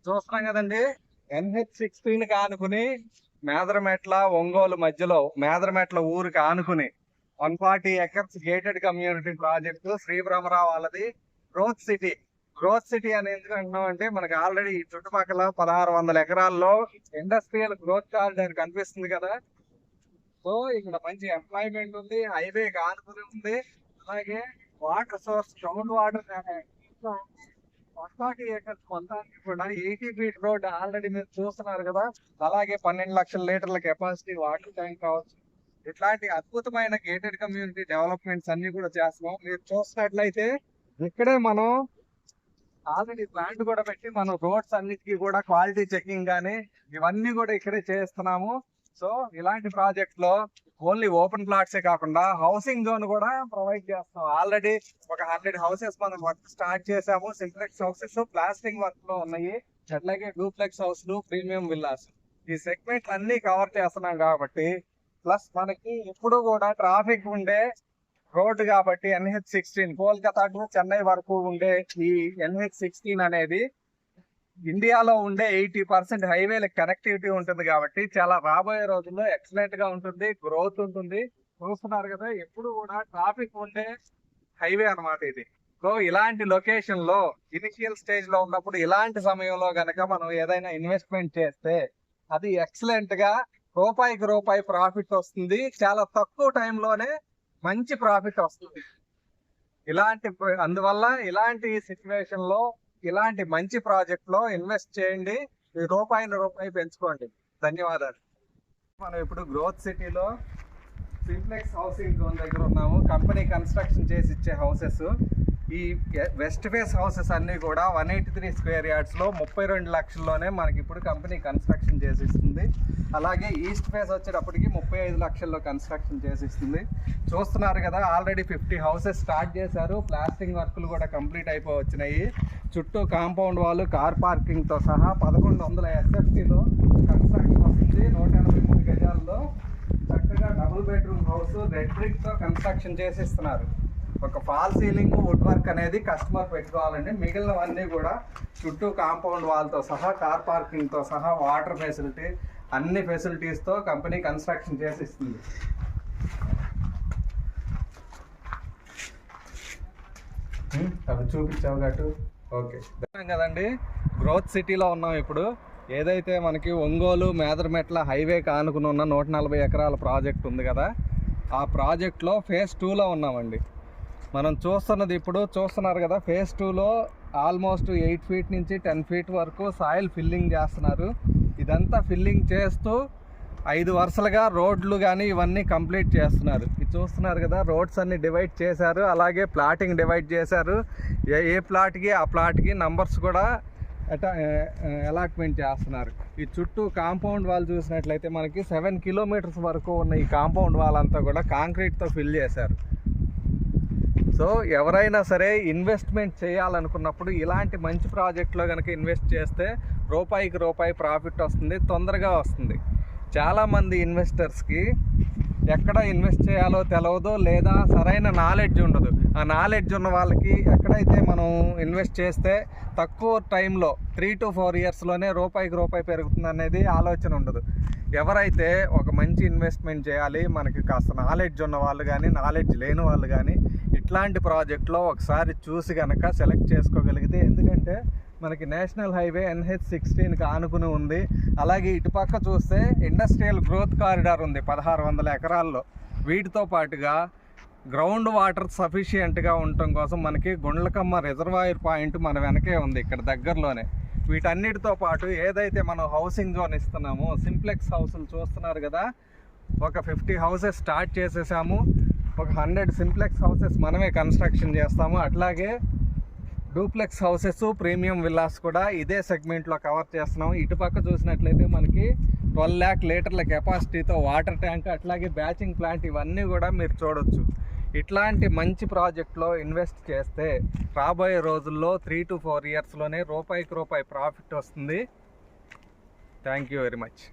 చూస్తున్నాం కదండి. NH16 ఆనుకుని మేదరమెట్ల ఒంగోలు మధ్యలో మేదరమెట్ల ఊరికి ఆనుకుని 140 acres gated community project Shri Brahmarao వాళ్ళది గ్రోత్ సిటీ అని ఎందుకు అంటున్నాం అంటే మనకి ఆల్రెడీ ఈ చుట్టుపక్కల 1600 ఎకరాల్లో ఇండస్ట్రియల్ గ్రోత్ కారిడార్ కనిపిస్తుంది కదా. సో ఇక్కడ మంచి ఎంప్లాయ్మెంట్ ఉంది, హైవే ఆనుకుని ఉంది, అలాగే water source ground water 140 acres మొత్తానికి కూడా 80 feet రోడ్ ఆల్రెడీ మీరు చూస్తున్నారు కదా. అలాగే 12 లక్షల లీటర్ల కెపాసిటీ వాటర్ ట్యాంక్ కావచ్చు. ఇట్లాంటి అద్భుతమైన గేటెడ్ కమ్యూనిటీ డెవలప్మెంట్స్ అన్ని కూడా చేస్తున్నాం. మీరు చూసినట్లయితే ఇక్కడే మనం ఆల్రెడీ ప్లాంట్ కూడా పెట్టి మనం రోడ్స్ అన్నిటికీ కూడా క్వాలిటీ చెకింగ్ కానీ ఇవన్నీ కూడా ఇక్కడే చేస్తున్నాము. సో ఇలాంటి ప్రాజెక్ట్ లో ఓన్లీ ఓపెన్ ప్లాట్సే కాకుండా హౌసింగ్ జోన్ కూడా ప్రొవైడ్ చేస్తాం. ఆల్రెడీ ఒక 100 హౌసెస్ మనం వర్క్ స్టార్ట్ చేసాము. సింప్లెక్స్ హౌసెస్ ప్లాస్టింగ్ వర్క్ లో ఉన్నాయి, అట్లాగే డూప్లెక్స్ హౌస్లు, ప్రీమియం విల్లాస్, ఈ సెగ్మెంట్ అన్ని కవర్ చేస్తున్నాం కాబట్టి ప్లస్ మనకి ఇప్పుడు కూడా ట్రాఫిక్ ఉండే రోడ్డు కాబట్టి NH16 కోల్కతా టు చెన్నై వరకు ఉండే ఈ NH16 అనేది ఇండియాలో ఉండే 80% హైవేలకు కనెక్టివిటీ ఉంటుంది కాబట్టి చాలా రాబోయే రోజుల్లో ఎక్సలెంట్ గా ఉంటుంది, గ్రోత్ ఉంటుంది. చూస్తున్నారు కదా, ఎప్పుడు కూడా ట్రాఫిక్ ఉండే హైవే అన్నమాట ఇది. సో ఇలాంటి లొకేషన్ లో ఇనిషియల్ స్టేజ్ లో ఉన్నప్పుడు ఇలాంటి సమయంలో గనక మనం ఏదైనా ఇన్వెస్ట్మెంట్ చేస్తే అది ఎక్సలెంట్ గా రూపాయికి రూపాయి ప్రాఫిట్ వస్తుంది. చాలా తక్కువ టైంలోనే మంచి ప్రాఫిట్ వస్తుంది. అందువల్ల ఇలాంటి సిచ్యువేషన్ లో ఇలాంటి మంచి ప్రాజెక్ట్ లో ఇన్వెస్ట్ చేయండి, రూపాయి పెంచుకోండి. ధన్యవాదాలు. మనం ఇప్పుడు గ్రోత్ సిటీలో సింప్లెక్స్ హౌసింగ్ జోన్ దగ్గర ఉన్నాము. కంపెనీ కన్స్ట్రక్షన్ చేసి ఇచ్చే హౌసెస్. ఈ వెస్ట్ ఫేస్ హౌసెస్ అన్ని కూడా 183 స్క్వేర్ యార్డ్స్ లో 32 లక్షల్లోనే మనకి ఇప్పుడు కంపెనీ కన్స్ట్రక్షన్ చేసి ఇస్తుంది. అలాగే ఈస్ట్ ఫేస్ వచ్చేటప్పటికి 35 లక్షల్లో కన్స్ట్రక్షన్ చేసి ఇస్తుంది. చూస్తున్నారు కదా, ఆల్రెడీ 50 హౌసెస్ స్టార్ట్ చేశారు. ప్లాస్టింగ్ వర్క్లు కూడా కంప్లీట్ అయిపోయి వచ్చినాయి. చుట్టూ కాంపౌండ్ వాళ్ళు, కార్ పార్కింగ్ తో సహా 1100 SFTలో కన్స్ట్రక్షన్ వస్తుంది. 183 గజాల్లో చక్కగా double bedroom house red brick తో కన్స్ట్రక్షన్ చేసి ఇస్తున్నారు. ఒక ఫాల్ సీలింగ్, వుడ్ వర్క్ అనేది కస్టమర్ పెట్టుకోవాలండి. మిగిలినవన్నీ కూడా చుట్టూ కాంపౌండ్ వాల్తో సహా, కార్ పార్కింగ్ తో సహా, వాటర్ ఫెసిలిటీ, అన్ని ఫెసిలిటీస్ తో కంపెనీ కన్స్ట్రక్షన్ చేసి ఇస్తుంది. అవి చూపించావు గట్టు. ఓకే కదండి, గ్రోత్ సిటీలో ఉన్నాం ఇప్పుడు. ఏదైతే మనకి ఒంగోలు మేదరమెట్ల హైవేకి ఆనుకుని ఉన్న 140 ఎకరాల ప్రాజెక్ట్ ఉంది కదా, ఆ ప్రాజెక్ట్లో ఫేజ్ 2లో ఉన్నామండి. మనం చూస్తున్నారు కదా, ఫేజ్ 2లో ఆల్మోస్ట్ 8 feet నుంచి 10 feet వరకు సాయిల్ ఫిల్లింగ్ చేస్తున్నారు. ఇదంతా ఫిల్లింగ్ చేస్తూ 5 వరుసలుగా రోడ్లు కానీ ఇవన్నీ కంప్లీట్ చేస్తున్నారు. ఇది చూస్తున్నారు కదా, రోడ్స్ అన్ని డివైడ్ చేశారు, అలాగే ప్లాటింగ్ డివైడ్ చేశారు. ఏ ప్లాట్కి ఆ ప్లాట్కి నంబర్స్ కూడా అలాట్మెంట్ చేస్తున్నారు. ఈ చుట్టూ కాంపౌండ్ వాల్ చూసినట్లయితే మనకి 7 kilometers వరకు ఉన్న ఈ కాంపౌండ్ వాల్ అంతా కూడా కాంక్రీట్తో ఫిల్ చేశారు. సో ఎవరైనా సరే ఇన్వెస్ట్మెంట్ చేయాలనుకున్నప్పుడు ఇలాంటి మంచి ప్రాజెక్ట్లో కనుక ఇన్వెస్ట్ చేస్తే రూపాయికి రూపాయి ప్రాఫిట్ వస్తుంది, తొందరగా వస్తుంది. చాలామంది ఇన్వెస్టర్స్కి ఎక్కడ ఇన్వెస్ట్ చేయాలో తెలియదు, లేదా సరైన నాలెడ్జ్ ఉండదు. ఆ నాలెడ్జ్ ఉన్న వాళ్ళకి ఎక్కడైతే మనం ఇన్వెస్ట్ చేస్తే తక్కువ టైంలో 3 to 4 yearsలోనే రూపాయికి రూపాయి పెరుగుతుంది అనేది ఆలోచన ఉండదు. ఎవరైతే ఒక మంచి ఇన్వెస్ట్మెంట్ చేయాలి, మనకి కాస్త నాలెడ్జ్ ఉన్న వాళ్ళు కానీ నాలెడ్జ్ లేని వాళ్ళు కానీ ఇట్లాంటి ప్రాజెక్ట్లో ఒకసారి చూసి కనుక సెలెక్ట్ చేసుకోగలిగితే, ఎందుకంటే మనకి నేషనల్ హైవే NH16కి ఆనుకుని ఉంది. అలాగే ఇటుపక్క చూస్తే ఇండస్ట్రియల్ గ్రోత్ కారిడార్ ఉంది 1600 ఎకరాల్లో. వీటితో పాటుగా గ్రౌండ్ వాటర్ సఫిషియెంట్గా ఉండటం కోసం మనకి గుండ్లకమ్మ రిజర్వాయర్ పాయింట్ మన వెనకే ఉంది, ఇక్కడ దగ్గరలోనే. వీటన్నిటితో పాటు ఏదైతే మనం హౌసింగ్ జోన్ ఇస్తున్నామో, సింప్లెక్స్ హౌసులు చూస్తున్నారు కదా, ఒక 50 హౌసెస్ స్టార్ట్ చేసేసాము. ఒక 100 సింప్లెక్స్ హౌసెస్ మనమే కన్స్ట్రక్షన్ చేస్తాము. అట్లాగే డూప్లెక్స్ హౌసెస్, ప్రీమియం విల్లాస్ కూడా ఇదే సెగ్మెంట్లో కవర్ చేస్తున్నాం. ఇటుపక్క చూసినట్లయితే మనకి 12 lakh లీటర్ల కెపాసిటీతో వాటర్ ట్యాంక్, అట్లాగే బ్యాచింగ్ ప్లాంట్, ఇవన్నీ కూడా మీరు చూడొచ్చు. ఇట్లాంటి మంచి ప్రాజెక్ట్లో ఇన్వెస్ట్ చేస్తే రాబోయే రోజుల్లో 3 to 4 yearsలోనే రూపాయికి రూపాయి ప్రాఫిట్ వస్తుంది. Thank you very much.